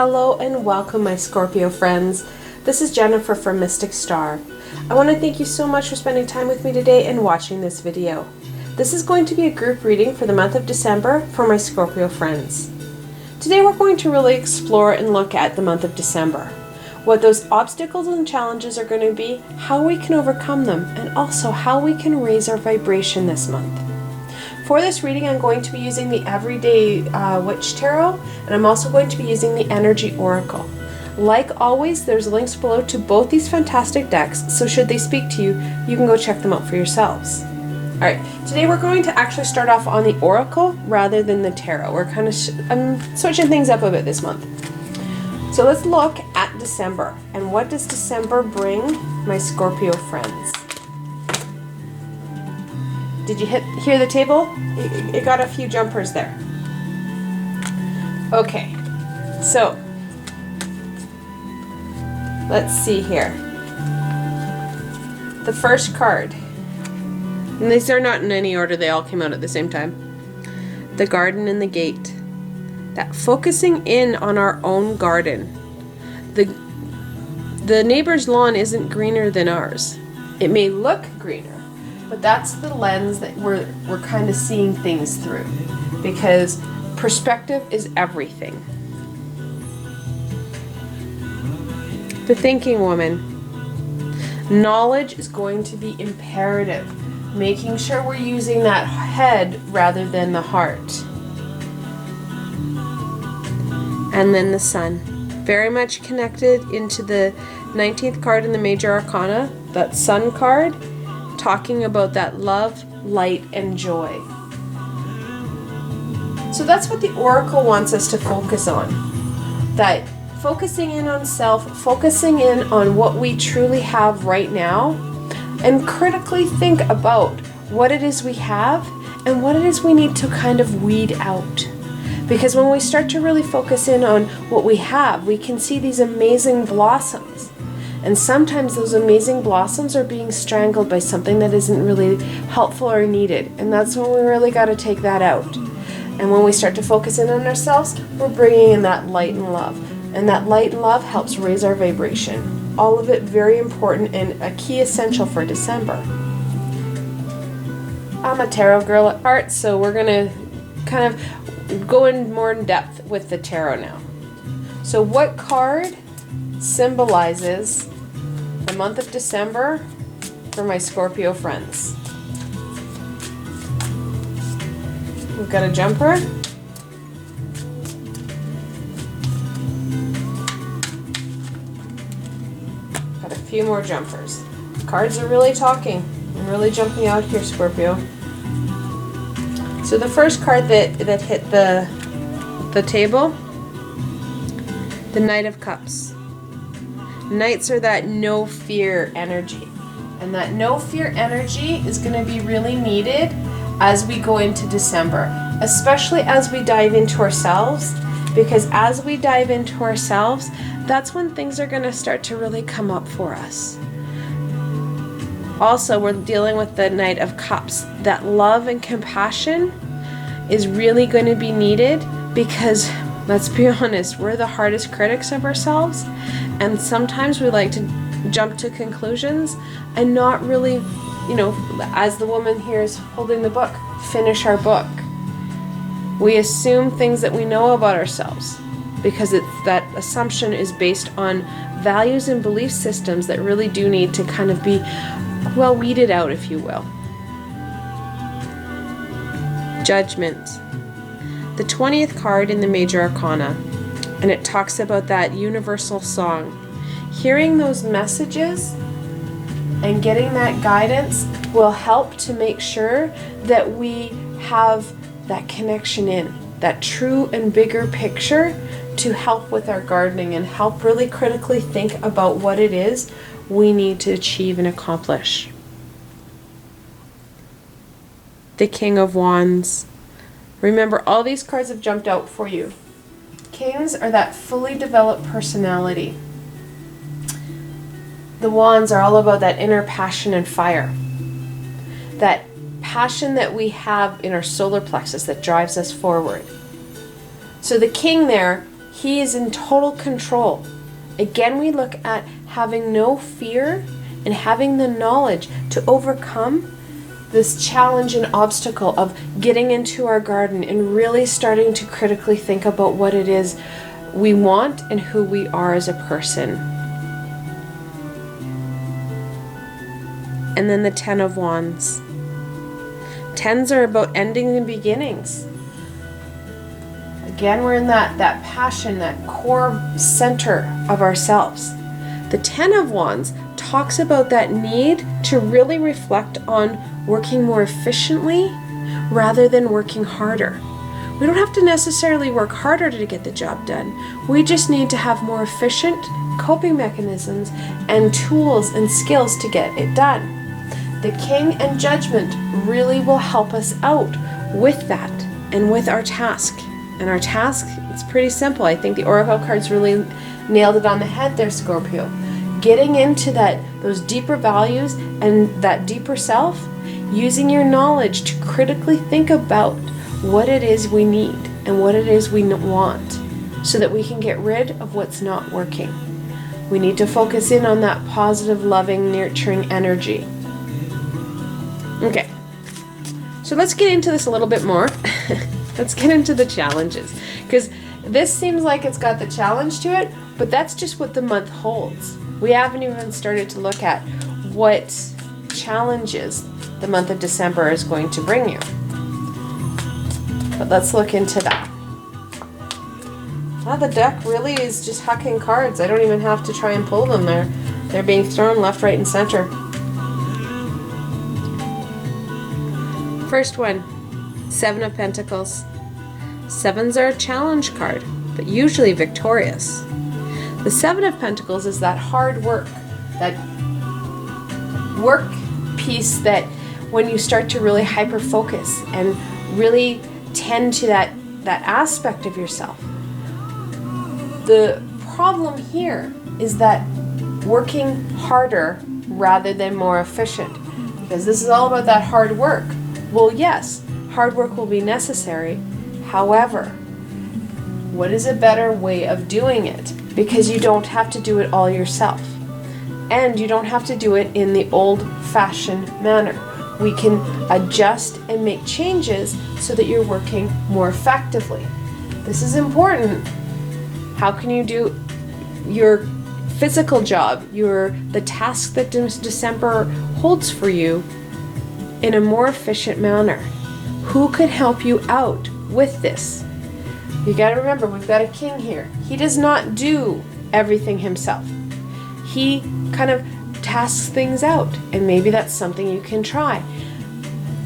Hello and welcome, my Scorpio friends. This is Jennifer from Mystic Star. I want to thank you so much for spending time with me today and watching this video. This is going to be a group reading for the month of December for my Scorpio friends. Today we're going to really explore and look at the month of December, what those obstacles and challenges are going to be, how we can overcome them, and also how we can raise our vibration this month. For this reading, I'm going to be using the Everyday Witch Tarot, and I'm also going to be using the Energy Oracle. Like always, there's links below to both these fantastic decks, so should they speak to you, you can go check them out for yourselves. Alright, today we're going to actually start off on the Oracle rather than the Tarot. We're kind of switching things up a bit this month. So let's look at December, and what does December bring my Scorpio friends? Did you hear the table? It got a few jumpers there. Okay, so let's see here. The first card, and these are not in any order, they all came out at the same time. The Garden and the Gate. That focusing in on our own garden. The neighbor's lawn isn't greener than ours. It may look greener, but that's the lens that we're kind of seeing things through, because perspective is everything. The Thinking Woman. Knowledge is going to be imperative, making sure we're using that head rather than the heart. And then the Sun. Very much connected into the 19th card in the Major Arcana, that Sun card, talking about that love, light, and joy. So that's what the Oracle wants us to focus on. That focusing in on self, focusing in on what we truly have right now, and critically think about what it is we have and what it is we need to kind of weed out. Because when we start to really focus in on what we have, we can see these amazing blossoms. And sometimes those amazing blossoms are being strangled by something that isn't really helpful or needed. And that's when we really got to take that out. And when we start to focus in on ourselves, we're bringing in that light and love. And that light and love helps raise our vibration. All of it very important and a key essential for December. I'm a tarot girl at heart, so we're going to kind of go in more in depth with the tarot now. So what card symbolizes the month of December for my Scorpio friends? We've got a jumper. Got a few more jumpers. Cards are really talking and really jumping out here, Scorpio. So the first card that hit the table, the Knight of Cups. Knights are that no fear energy. And that no fear energy is going to be really needed as we go into December, especially as we dive into ourselves, because as we dive into ourselves, that's when things are going to start to really come up for us. Also, we're dealing with the Knight of Cups. That love and compassion is really going to be needed because, let's be honest, we're the hardest critics of ourselves, and sometimes we like to jump to conclusions and not really, you know, as the woman here is holding the book, finish our book. We assume things that we know about ourselves because that assumption is based on values and belief systems that really do need to kind of be well weeded out, if you will. Judgment. The 20th card in the Major Arcana, and it talks about that universal song. Hearing those messages and getting that guidance will help to make sure that we have that connection in, that true and bigger picture to help with our gardening and help really critically think about what it is we need to achieve and accomplish. The King of Wands. Remember, all these cards have jumped out for you. Kings are that fully developed personality. The Wands are all about that inner passion and fire. That passion that we have in our solar plexus that drives us forward. So the king there He is in total control. Again, we look at having no fear and having the knowledge to overcome this challenge and obstacle of getting into our garden and really starting to critically think about what it is we want and who we are as a person. And then the Ten of Wands. Tens are about ending and beginnings. Again, we're in that passion, that core center of ourselves. The Ten of Wands talks about that need to really reflect on working more efficiently rather than working harder. We don't have to necessarily work harder to get the job done. We just need to have more efficient coping mechanisms and tools and skills to get it done. The King and Judgment really will help us out with that and with our task. And our task, it's pretty simple. I think the Oracle cards really nailed it on the head there, Scorpio. Getting into those deeper values and that deeper self, using your knowledge to critically think about what it is we need and what it is we want so that we can get rid of what's not working. We need to focus in on that positive, loving, nurturing energy. Okay, so let's get into this a little bit more. Let's get into the challenges, because this seems like it's got the challenge to it, but that's just what the month holds. We haven't even started to look at what challenges the month of December is going to bring you. But let's look into that. Wow, the deck really is just hucking cards. I don't even have to try and pull them. They're being thrown left, right, and center. First one, Seven of Pentacles. Sevens are a challenge card, but usually victorious. The Seven of Pentacles is that hard work, that work piece that when you start to really hyper-focus and really tend to that aspect of yourself. The problem here is that working harder rather than more efficient, because this is all about that hard work. Well, yes, hard work will be necessary. However, what is a better way of doing it? Because you don't have to do it all yourself. And you don't have to do it in the old-fashioned manner. We can adjust and make changes so that you're working more effectively. This is important. How can you do your physical job, the task that December holds for you in a more efficient manner? Who could help you out with this? You got to remember, we've got a king here. He does not do everything himself. He kind of tasks things out, and maybe that's something you can try.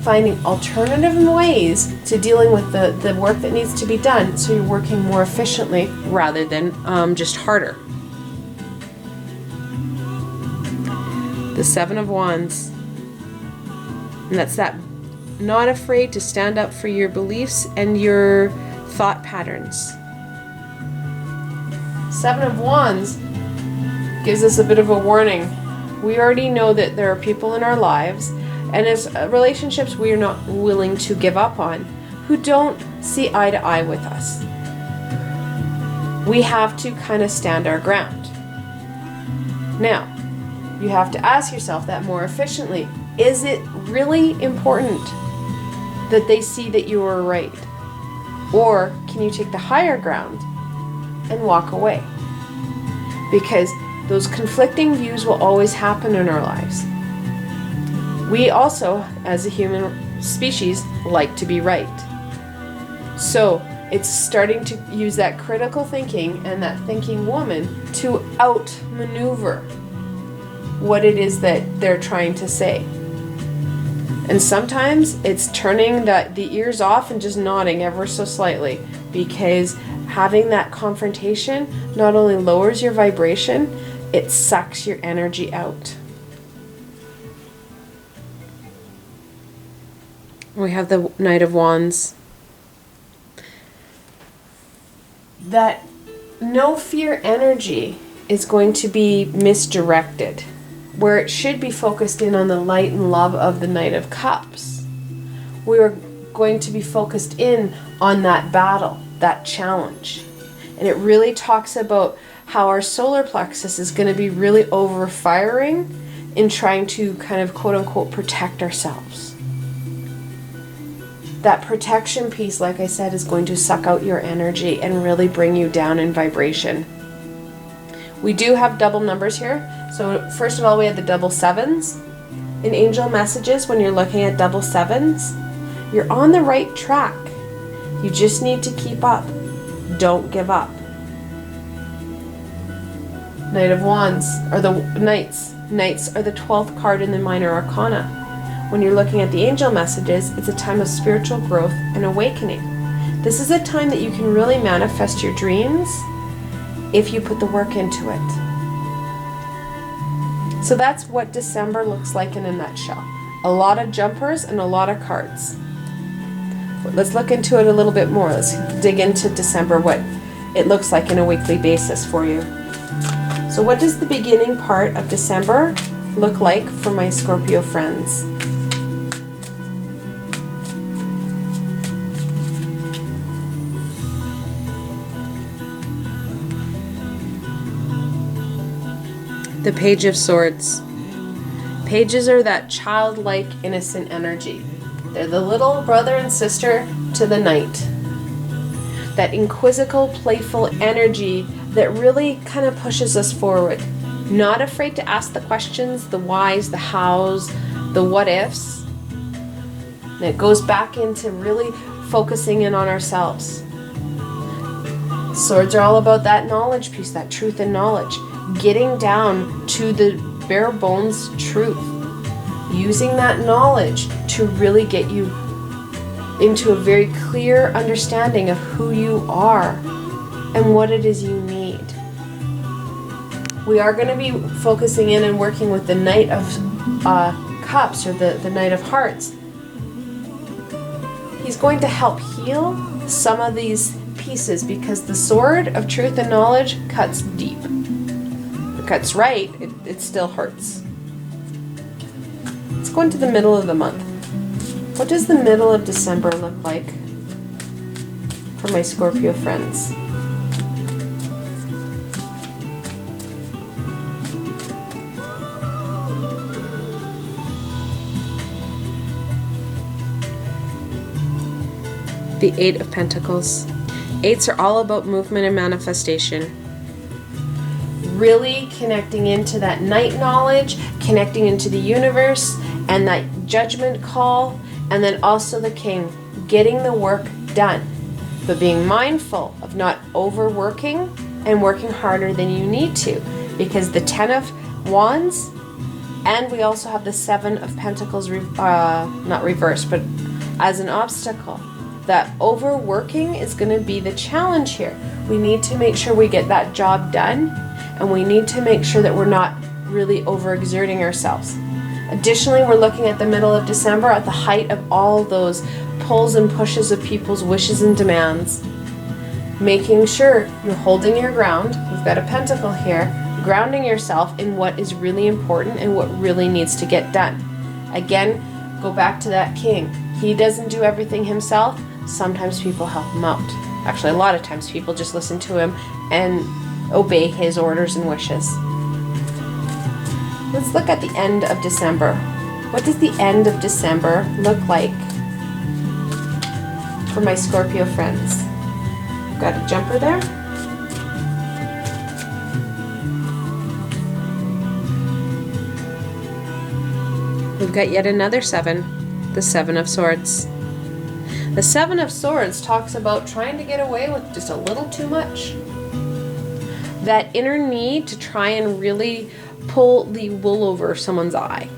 Finding alternative ways to dealing with the work that needs to be done so you're working more efficiently rather than just harder. The Seven of Wands. And that's that not afraid to stand up for your beliefs and your thought patterns. Seven of Wands gives us a bit of a warning. We already know that there are people in our lives, and as relationships we are not willing to give up on, who don't see eye to eye with us. We have to kind of stand our ground. Now, you have to ask yourself that more efficiently. Is it really important that they see that you are right? Or can you take the higher ground and walk away? Because those conflicting views will always happen in our lives. We also, as a human species, like to be right. So it's starting to use that critical thinking and that thinking woman to outmaneuver what it is that they're trying to say. And sometimes it's turning the ears off and just nodding ever so slightly, because having that confrontation not only lowers your vibration, it sucks your energy out. We have the Knight of Wands. That no fear energy is going to be misdirected, where it should be focused in on the light and love of the Knight of Cups. We are going to be focused in on that battle, that challenge. And it really talks about how our solar plexus is going to be really over firing in trying to kind of quote unquote protect ourselves. That protection piece, like I said, is going to suck out your energy and really bring you down in vibration. We do have double numbers here. So first of all, we have the double sevens. In angel messages, when you're looking at double sevens, you're on the right track. You just need to keep up. Don't give up. Knight of Wands, or the Knights. Knights are the 12th card in the Minor Arcana. When you're looking at the angel messages, it's a time of spiritual growth and awakening. This is a time that you can really manifest your dreams if you put the work into it. So that's what December looks like in a nutshell. A lot of jumpers and a lot of cards. Let's look into it a little bit more. Let's dig into December, what it looks like in a weekly basis for you. So what does the beginning part of December look like for my Scorpio friends? The Page of Swords. Pages are that childlike, innocent energy. They're the little brother and sister to the knight. That inquisitive, playful energy that really kind of pushes us forward. Not afraid to ask the questions, the whys, the hows, the what ifs. And it goes back into really focusing in on ourselves. Swords are all about that knowledge piece, that truth and knowledge. Getting down to the bare bones truth. Using that knowledge to really get you into a very clear understanding of who you are and what it is you need. We are going to be focusing in and working with the Knight of Cups, or the Knight of Hearts. He's going to help heal some of these pieces because the sword of truth and knowledge cuts deep. If it cuts right, it still hurts. Let's go into the middle of the month. What does the middle of December look like for my Scorpio friends? The Eight of Pentacles. Eights are all about movement and manifestation. Really connecting into that night knowledge, connecting into the universe, and that judgment call, and then also the King, getting the work done, but being mindful of not overworking and working harder than you need to, because the 10 of Wands, and we also have the 7 of Pentacles, not reversed, but as an obstacle. That overworking is going to be the challenge here. We need to make sure we get that job done, and we need to make sure that we're not really overexerting ourselves. Additionally, we're looking at the middle of December at the height of all those pulls and pushes of people's wishes and demands. Making sure you're holding your ground. We've got a pentacle here. Grounding yourself in what is really important and what really needs to get done. Again, go back to that King. He doesn't do everything himself. Sometimes people help him out. Actually, a lot of times people just listen to him and obey his orders and wishes. Let's look at the end of December. What does the end of December look like for my Scorpio friends? Got a jumper there. We've got yet another 7, the 7 of Swords. The 7 of Swords talks about trying to get away with just a little too much. That inner need to try and really pull the wool over someone's eye.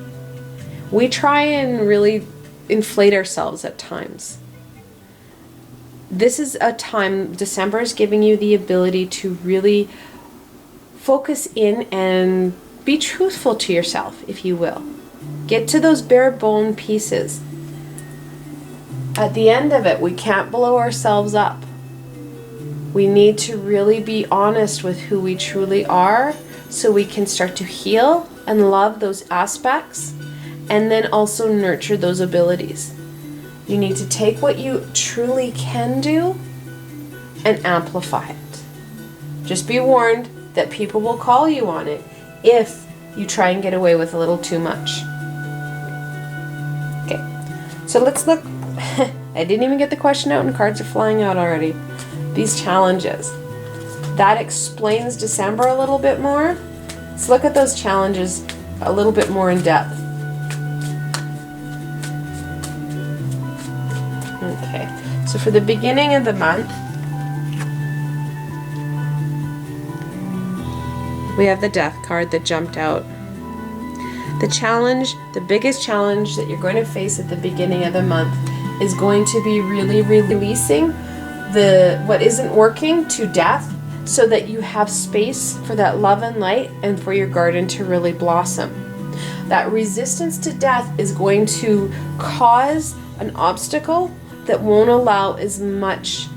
We try and really inflate ourselves at times. This is a time, December is giving you the ability to really focus in and be truthful to yourself, if you will. Get to those bare bone pieces. At the end of it, we can't blow ourselves up. We need to really be honest with who we truly are so we can start to heal and love those aspects and then also nurture those abilities. You need to take what you truly can do and amplify it. Just be warned that people will call you on it if you try and get away with a little too much. Okay, so let's look. I didn't even get the question out and cards are flying out already. These challenges. That explains December a little bit more. Let's look at those challenges a little bit more in depth. Okay, so for the beginning of the month, we have the Death card that jumped out. The challenge, the biggest challenge that you're going to face at the beginning of the month is going to be really releasing what isn't working to death, so that you have space for that love and light and for your garden to really blossom. That resistance to death is going to cause an obstacle that won't allow as much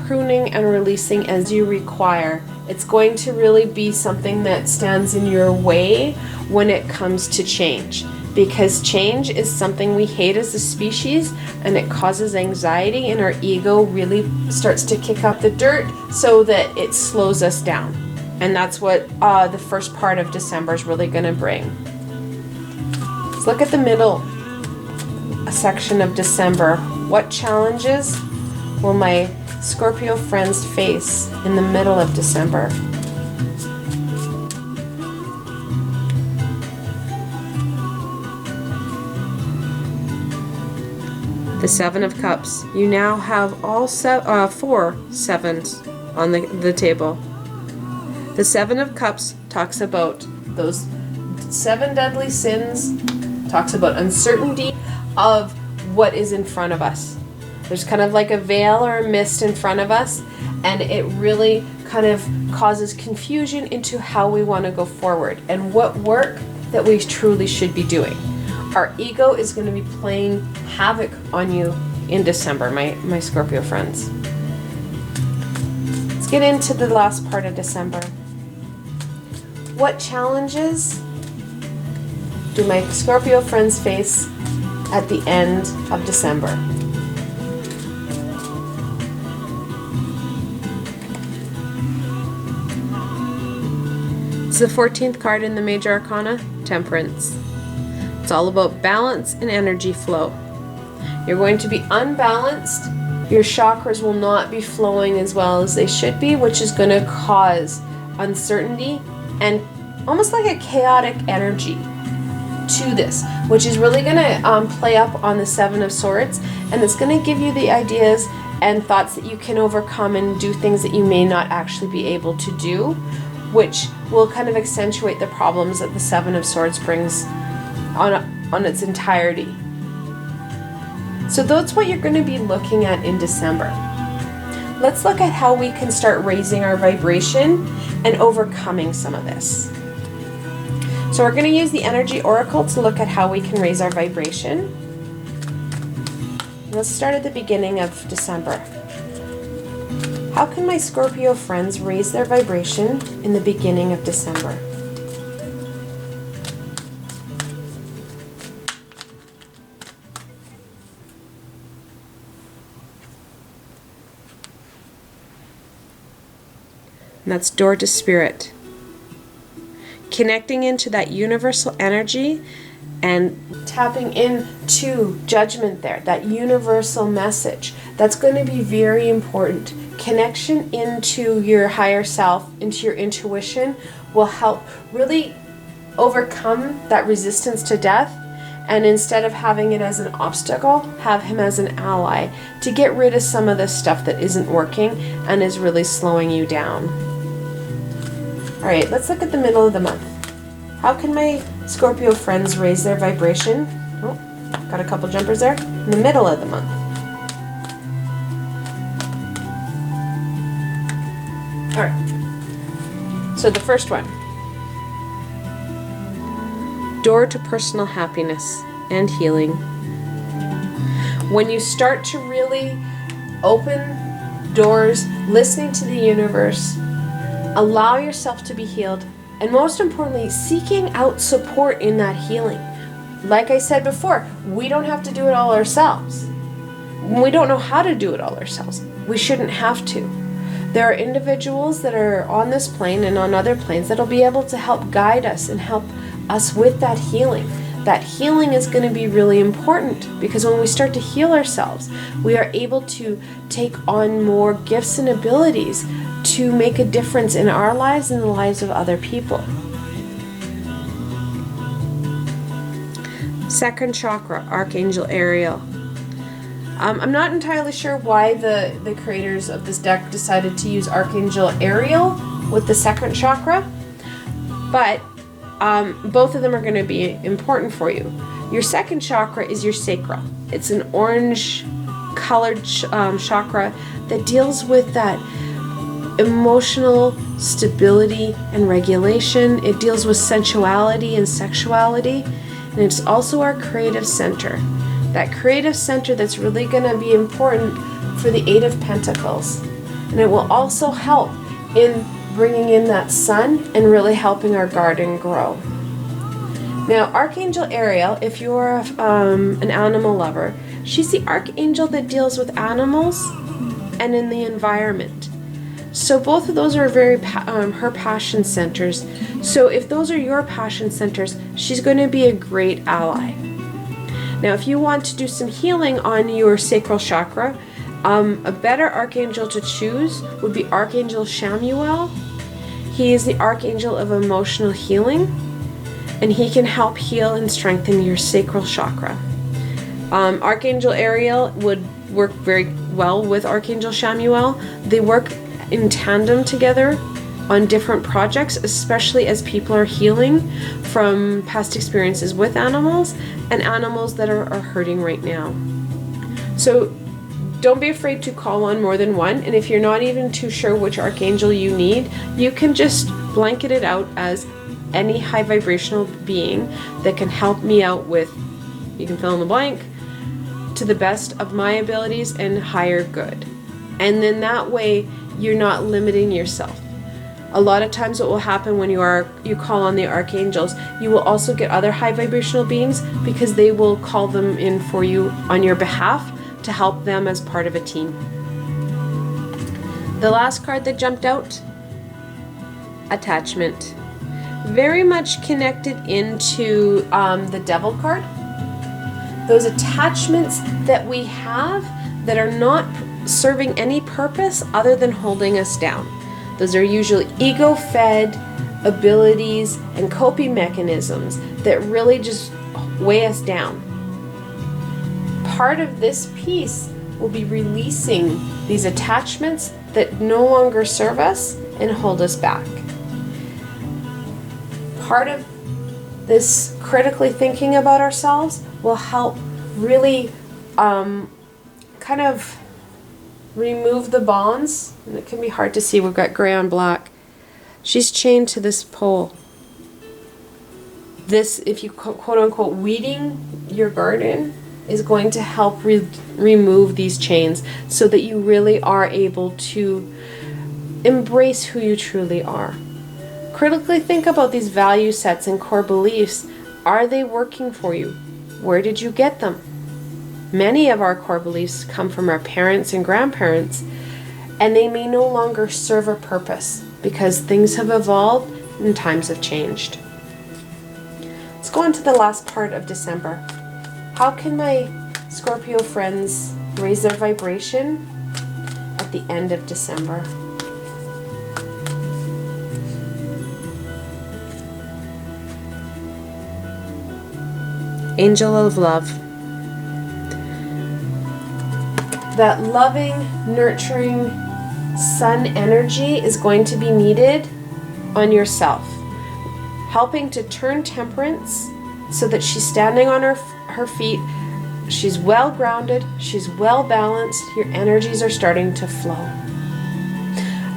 pruning and releasing as you require. It's going to really be something that stands in your way when it comes to change, because change is something we hate as a species, and it causes anxiety, and our ego really starts to kick up the dirt so that it slows us down. And that's what the first part of December is really going to bring. Let's look at the middle section of December. What challenges will my Scorpio friends face in the middle of December? The Seven of Cups. You now have all 4 sevens on the table. The Seven of Cups talks about those 7 deadly sins, talks about uncertainty of what is in front of us. There's kind of like a veil or a mist in front of us, and it really kind of causes confusion into how we want to go forward and what work that we truly should be doing. Our ego is going to be playing havoc on you in December, my Scorpio friends. Let's get into the last part of December. What challenges do my Scorpio friends face at the end of December? It's the 14th card in the Major Arcana, Temperance. It's all about balance and energy flow. You're going to be unbalanced. Your chakras will not be flowing as well as they should be, which is going to cause uncertainty and almost like a chaotic energy to this, which is really going to play up on the Seven of Swords, and it's going to give you the ideas and thoughts that you can overcome and do things that you may not actually be able to do, which will kind of accentuate the problems that the Seven of Swords brings on its entirety. So that's what you're going to be looking at in December. Let's look at how we can start raising our vibration and overcoming some of this. So we're going to use the Energy Oracle to look at how we can raise our vibration. Let's start at the beginning of December. How can my Scorpio friends raise their vibration in the beginning of December? And that's Door to Spirit. Connecting into that universal energy and tapping into judgment there, that universal message. That's going to be very important. Connection into your higher self, into your intuition, will help really overcome that resistance to death, and instead of having it as an obstacle, have him as an ally to get rid of some of the stuff that isn't working and is really slowing you down. Alright, let's look at the middle of the month. How can my Scorpio friends raise their vibration? Oh, got a couple jumpers there. In the middle of the month. Alright, so the first one. Door to personal happiness and healing. When you start to really open doors, listening to the universe, allow yourself to be healed, and most importantly, seeking out support in that healing. Like I said before, we don't have to do it all ourselves. We don't know how to do it all ourselves. We shouldn't have to. There are individuals that are on this plane and on other planes that'll be able to help guide us and help us with that healing. That healing is going to be really important because when we start to heal ourselves, we are able to take on more gifts and abilities to make a difference in our lives and the lives of other people. Second chakra, Archangel Ariel. I'm not entirely sure why the creators of this deck decided to use Archangel Ariel with the second chakra, but both of them are going to be important for you. Your second chakra is your sacral. It's an orange colored chakra that deals with that emotional stability and regulation. It deals with sensuality and sexuality, and it's also our creative center. That creative center that's really going to be important for the Eight of Pentacles. And it will also help in bringing in that sun and really helping our garden grow. Now, Archangel Ariel, if you're an animal lover, she's the archangel that deals with animals and in the environment. So both of those are very her passion centers. So if those are your passion centers, she's going to be a great ally. Now, if you want to do some healing on your sacral chakra, a better archangel to choose would be Archangel Chamuel. He is the archangel of emotional healing, and he can help heal and strengthen your sacral chakra. Archangel Ariel would work very well with Archangel Chamuel. They work in tandem together on different projects, especially as people are healing from past experiences with animals and animals that are hurting right now. So don't be afraid to call on more than one, and if you're not even too sure which archangel you need, you can just blanket it out as any high vibrational being that can help me out with, you can fill in the blank, to the best of my abilities and higher good. And then that way you're not limiting yourself. A lot of times what will happen when you call on the archangels, you will also get other high vibrational beings because they will call them in for you on your behalf to help them as part of a team. The last card that jumped out, attachment. Very much connected into the Devil card. Those attachments that we have that are not serving any purpose other than holding us down. Those are usually ego-fed abilities and coping mechanisms that really just weigh us down. Part of this piece will be releasing these attachments that no longer serve us and hold us back. Part of this critically thinking about ourselves will help really kind of remove the bonds. And it can be hard to see, we've got gray on black. She's chained to this pole. This, if you quote unquote weeding your garden, is going to help remove these chains so that you really are able to embrace who you truly are. Critically think about these value sets and core beliefs. Are they working for you? Where did you get them? Many of our core beliefs come from our parents and grandparents, and they may no longer serve a purpose because things have evolved and times have changed. Let's go on to the last part of December. How can my Scorpio friends raise their vibration at the end of December? Angel of Love. That loving, nurturing sun energy is going to be needed on yourself. Helping to turn Temperance so that she's standing on her feet, she's well grounded, she's well balanced, your energies are starting to flow.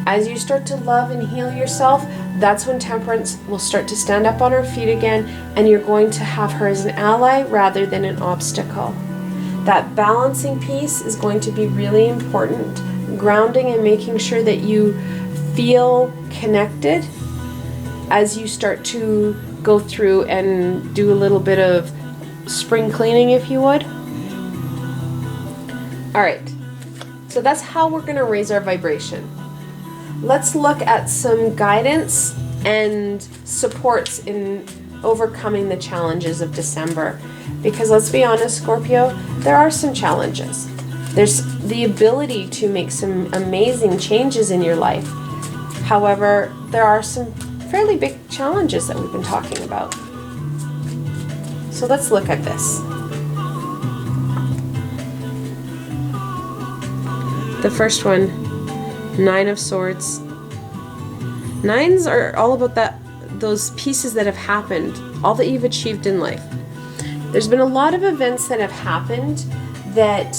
As you start to love and heal yourself, that's when Temperance will start to stand up on her feet again, and you're going to have her as an ally rather than an obstacle. That balancing piece is going to be really important. Grounding and making sure that you feel connected as you start to go through and do a little bit of spring cleaning, if you would. All right, so that's how we're going to raise our vibration. let's look at some guidance and supports in overcoming the challenges of December. Because let's be honest, Scorpio, there are some challenges. There's the ability to make some amazing changes in your life. However, there are some fairly big challenges that we've been talking about. So let's look at this. The first one, Nine of Swords. Nines are all about those pieces that have happened, all that you've achieved in life. There's been a lot of events that have happened that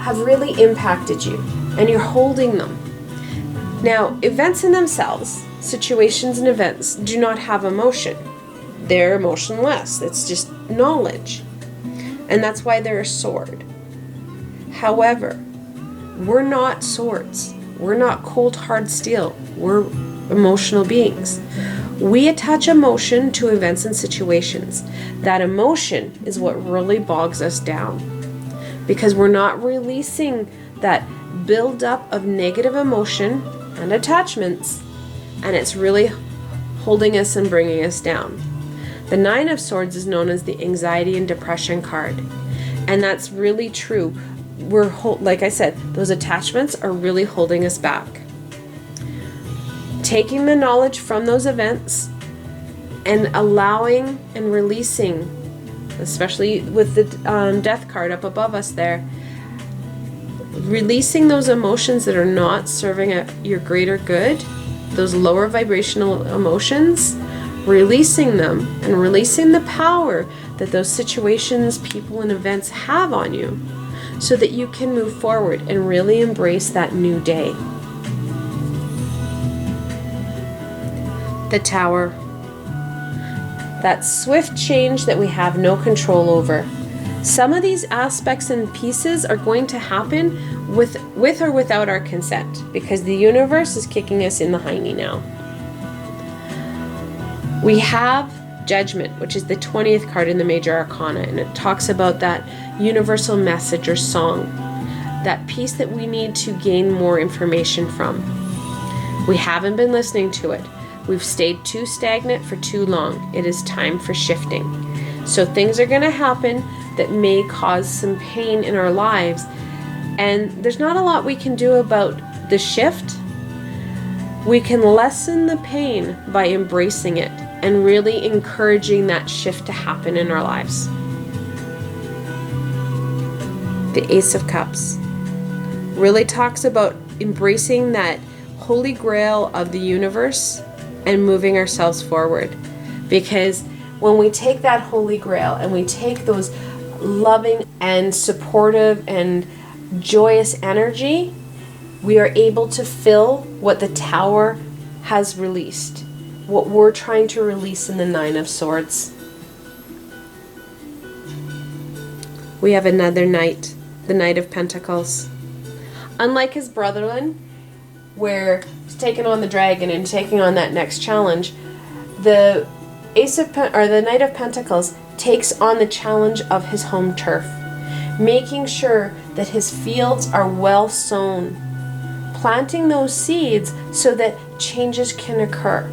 have really impacted you, and you're holding them. Now, events in themselves, situations and events, do not have emotion. They're emotionless. It's just knowledge. And that's why they're a sword. However, we're not swords. We're not cold, hard steel. We're emotional beings. We attach emotion to events and situations. That emotion is what really bogs us down, because we're not releasing that buildup of negative emotion and attachments, and it's really holding us and bringing us down. The Nine of Swords is known as the anxiety and depression card, and that's really true. Like I said, those attachments are really holding us back. Taking the knowledge from those events and allowing and releasing, especially with the death card up above us there, releasing those emotions that are not serving your greater good, those lower vibrational emotions, releasing them and releasing the power that those situations, people, and events have on you, so that you can move forward and really embrace that new day. The Tower. That swift change that we have no control over. Some of these aspects and pieces are going to happen with or without our consent, because the universe is kicking us in the hiney now. We have Judgment, which is the 20th card in the Major Arcana, and it talks about that universal message or song, that piece that we need to gain more information from. We haven't been listening to it. We've stayed too stagnant for too long. It is time for shifting. So things are going to happen that may cause some pain in our lives, and there's not a lot we can do about the shift. We can lessen the pain by embracing it and really encouraging that shift to happen in our lives. The Ace of Cups really talks about embracing that holy grail of the universe and moving ourselves forward. Because when we take that holy grail and we take those loving and supportive and joyous energy, we are able to fill what the Tower has released, what we're trying to release in the Nine of Swords. We have another knight, the Knight of Pentacles. Unlike his brotherland, where he's taking on the dragon and taking on that next challenge, the Knight of Pentacles takes on the challenge of his home turf, making sure that his fields are well sown, planting those seeds so that changes can occur.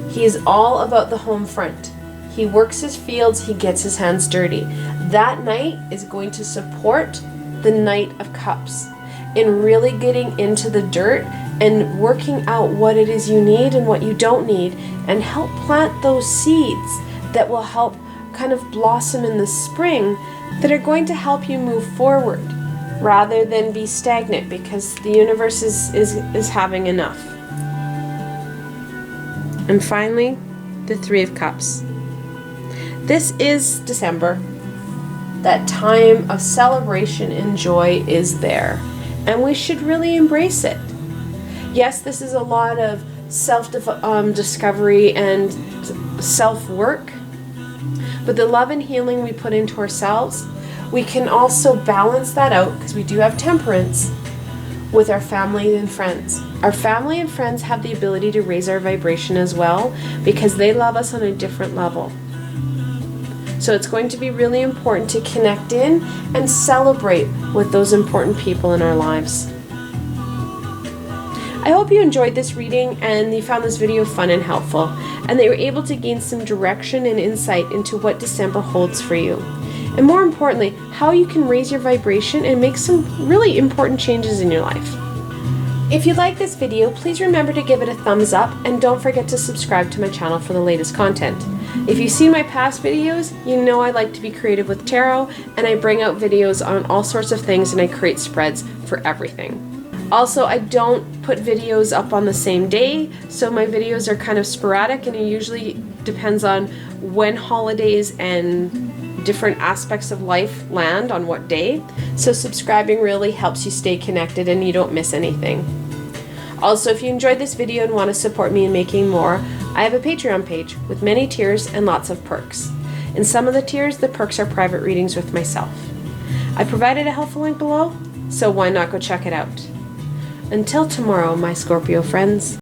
He is all about the home front. He works his fields, he gets his hands dirty. That knight is going to support the Knight of Cups in really getting into the dirt and working out what it is you need and what you don't need, and help plant those seeds that will help kind of blossom in the spring, that are going to help you move forward rather than be stagnant, because the universe is having enough. And finally, the Three of Cups. This is December. That time of celebration and joy is there, and we should really embrace it. Yes, this is a lot of self-discovery and self-work, but the love and healing we put into ourselves, we can also balance that out, because we do have temperance, with our family and friends. Our family and friends have the ability to raise our vibration as well, because they love us on a different level. So it's going to be really important to connect in and celebrate with those important people in our lives. I hope you enjoyed this reading and you found this video fun and helpful, and that you were able to gain some direction and insight into what December holds for you. And more importantly, how you can raise your vibration and make some really important changes in your life. If you like this video, please remember to give it a thumbs up and don't forget to subscribe to my channel for the latest content. If you've seen my past videos, you know I like to be creative with tarot, and I bring out videos on all sorts of things and I create spreads for everything. Also, I don't put videos up on the same day, so my videos are kind of sporadic and it usually depends on when holidays and different aspects of life land on what day. So subscribing really helps you stay connected and you don't miss anything. Also, if you enjoyed this video and want to support me in making more, I have a Patreon page with many tiers and lots of perks. In some of the tiers, the perks are private readings with myself. I provided a helpful link below, so why not go check it out. Until tomorrow, my Scorpio friends.